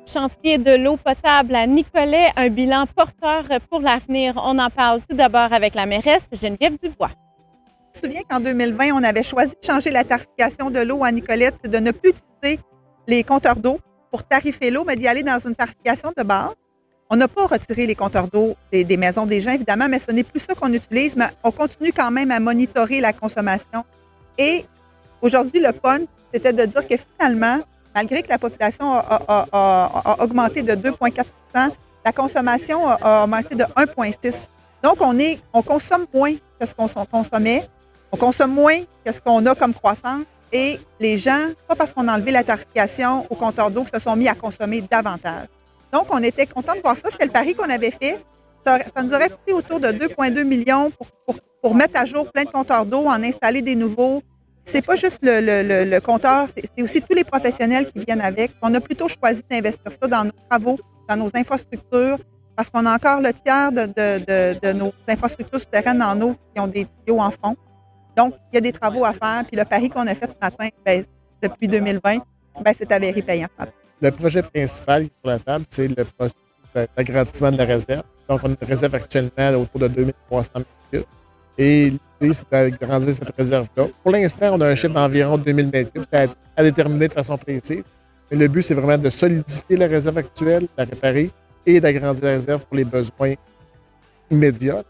chantier de l'eau potable à Nicolet, un bilan porteur pour l'avenir. On en parle tout d'abord avec la mairesse Geneviève Dubois. Je me souviens qu'en 2020, on avait choisi de changer la tarification de l'eau à Nicolette, c'est de ne plus utiliser les compteurs d'eau pour tarifer l'eau, mais d'y aller dans une tarification de base. On n'a pas retiré les compteurs d'eau des maisons des gens, évidemment, mais ce n'est plus ça qu'on utilise, mais on continue quand même à monitorer la consommation. Et aujourd'hui, le punch, c'était de dire que finalement, malgré que la population a augmenté de 2,4 la consommation a augmenté de 1,6. Donc, on consomme moins que ce qu'on consommait, on consomme moins que ce qu'on a comme croissance, et les gens, pas parce qu'on a enlevé la tarification au compteur d'eau, que se sont mis à consommer davantage. Donc, on était contents de voir ça. C'était le pari qu'on avait fait. Ça nous aurait coûté autour de 2,2 millions pour mettre à jour plein de compteurs d'eau, en installer des nouveaux. C'est pas juste le compteur, c'est aussi tous les professionnels qui viennent avec. On a plutôt choisi d'investir ça dans nos travaux, dans nos infrastructures, parce qu'on a encore le tiers de nos infrastructures souterraines en eau qui ont des tuyaux en fond. Donc, il y a des travaux à faire. Puis le pari qu'on a fait ce matin, depuis 2020, c'est avéré payant ce matin. Le projet principal qui est sur la table, c'est le processus d'agrandissement de la réserve. Donc, on a une réserve actuellement autour de 2300 m3. Et l'idée, c'est d'agrandir cette réserve-là. Pour l'instant, on a un chiffre d'environ 2000 m3 à déterminer de façon précise. Mais le but, c'est vraiment de solidifier la réserve actuelle, la réparer et d'agrandir la réserve pour les besoins immédiats.